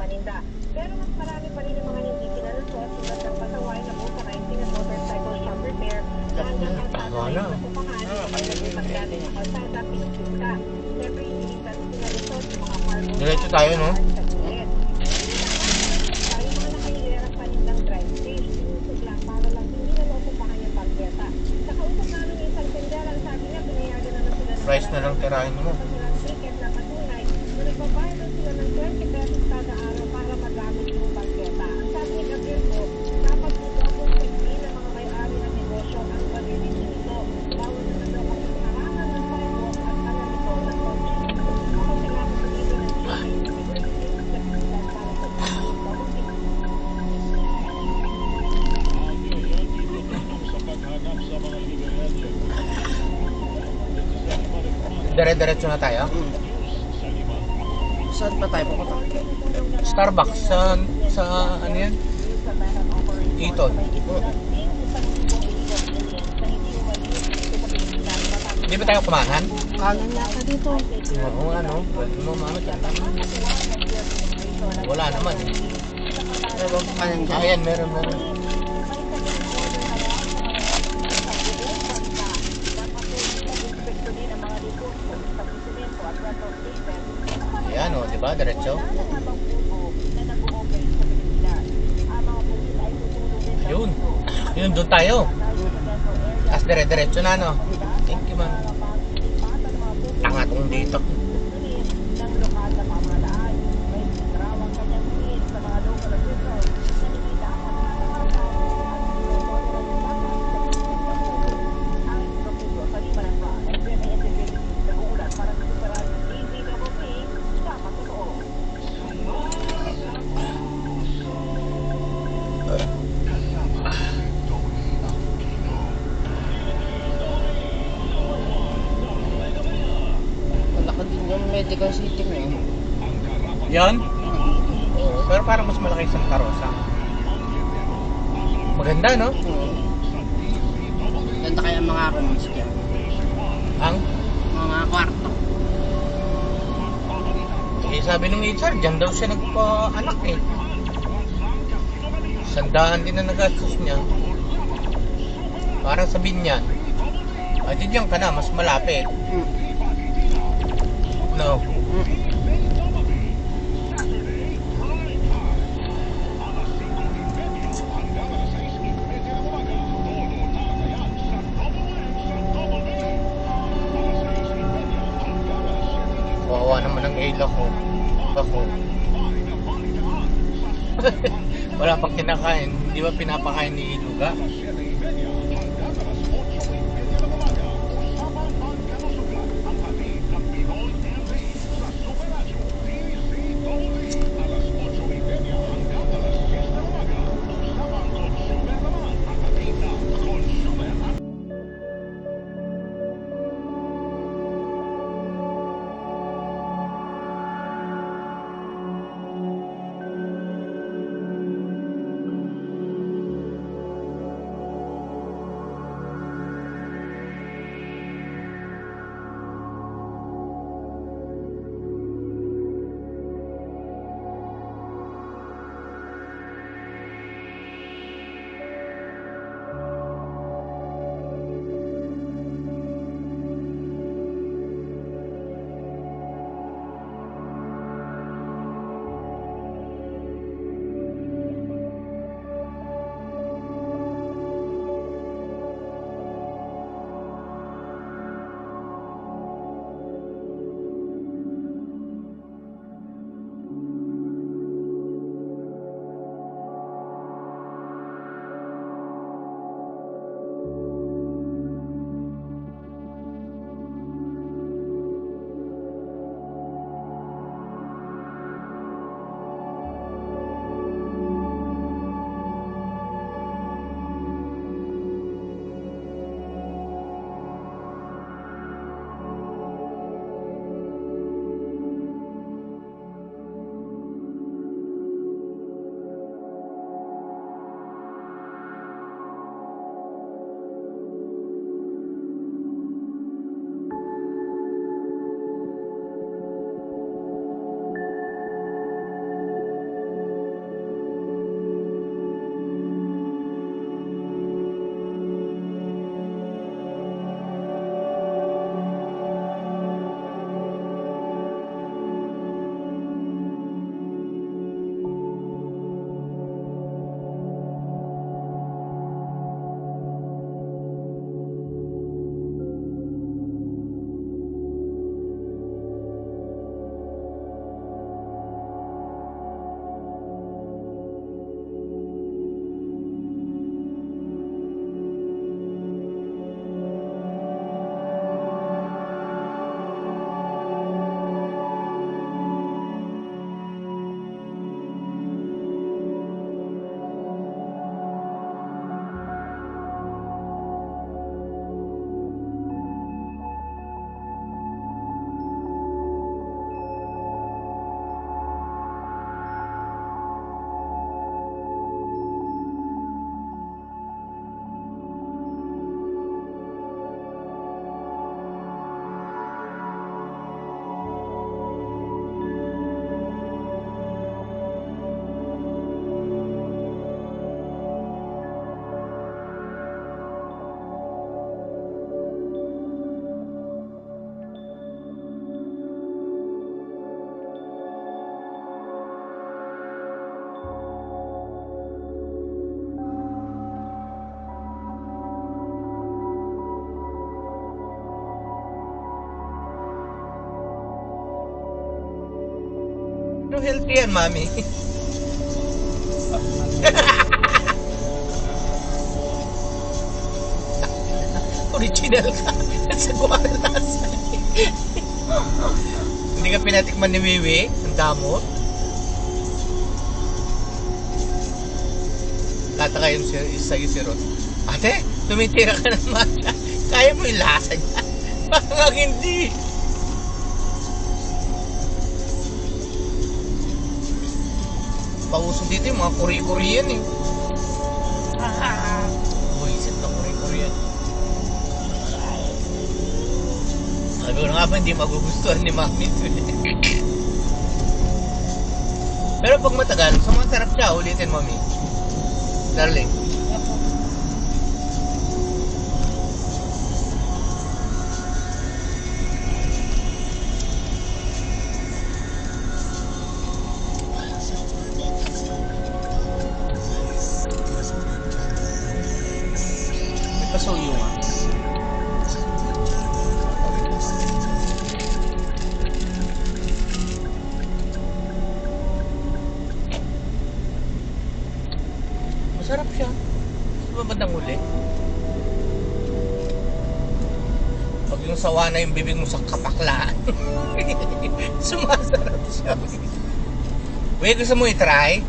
paninda. Pero mas marami pa rin yung mga hindi pinalusot tulad ng pasaway na boat renting at motorcycle shop repair na hanggang kalsada na yung napupangan o may nagpipag natin sa kalsada pinagsuka. Siyempre, hindi rin pinalusot yung mga cargo. Diretso tayo, no? Tayo mga nakahihirap panindang drive stage. Sinusog lang para lang hindi na naupupahan yung pagketa. Sa kausap namin yung isang tendera, ang sabi niya, pinayagan na sila ng Price na lang tirahin mo. ticket na patunay na nagbabayad daw sila ng 20 pesos kada araw para magamit yung pagketa. Ang sabi ni Gabriel po, dapat ito akong segmin ng mga may-ari ng negosyo ang pag-edit nito. Bawal na daw ang harangan ng parebok at alam ito ng pag-edit. Ako sila ko sa dito ng Dire-diretso na tayo. Saan pa tayo pupunta? Starbucks sa ano yan? Eton. Hindi ba tayo kumahan? Kanan yata dito. Oo, ano? Pwede mo mami. Wala naman. Pero kanan dyan. Ayan, meron. Ayan o, diba? Diretso. Yun. Yun, doon tayo. As dire-diretso na, no? Thank you, man. Tanga tong dito. Malaki din yung medical city mo eh. Yan? Oo, pero parang mas malaki sa Santa Rosa. Maganda, no? Ganda kaya ang mga rooms dyan. Ang? Mga kwarto. Eh, sabi ng HR, dyan daw siya nagpa-anak eh. Sandaan din na nagastos niya. Parang sabihin niya, di diyan ka na, mas malapit. No. Kawawa naman ang ila ko. Ako. Wala pang kinakain. Di ba pinapakain ni Luga? No healthy yan, mami. Original ka. Sa guwarasan. Hindi ka pinatikman ni Wiwi? Ang damot? Tataka yung sa'yo si Ron. Ate, tumitira ka naman. Kaya mo yung lasa niya. Parang hindi. Pauso dito yung mga Korean eh. Buisit na Korean. Sabi ko na nga ba hindi magugustuhan ni Mami ito eh. Pero pag matagal, sa mga sarap siya, ulitin Mami. Darling. May pasuyo nga. Masarap siya. Sa bandang huli. Pag yung sawa na yung bibig mo sa kapaklaan. Sumasarap siya. Wait, gusto mo i-try?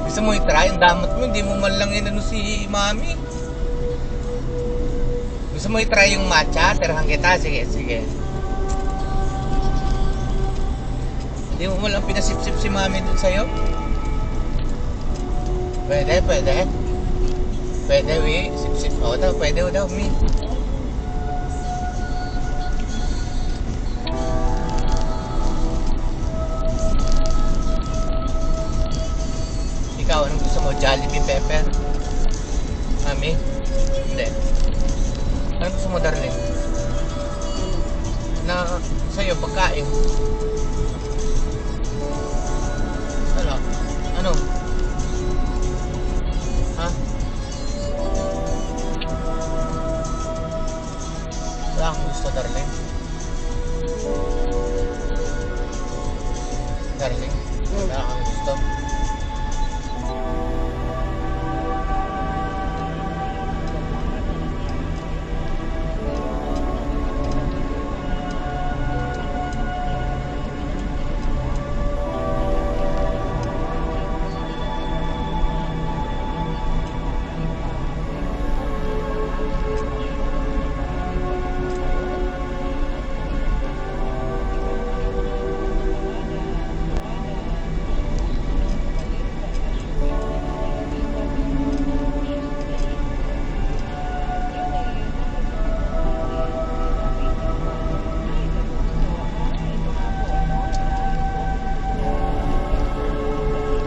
Gusto mo i-try? Ang damot mo, hindi mo man lang inano si Mami. Gusto mo i-try yung matcha? Tirahan kita. Sige, sige. Hindi mo man lang pinasip-sip si Mami dun sa'yo? Pwede, pwede. Pwede, Wi. Sip-sip. O, daw, pwede daw, Mi. Ikaw, anong gusto mo? Jollibee pepper? Mami? Hindi. Anong gusto mo, darling? Na sa'yo, pagkain. Ano? Ano? Ha? Wala akong gusto, darling. Darling, wala akong gusto.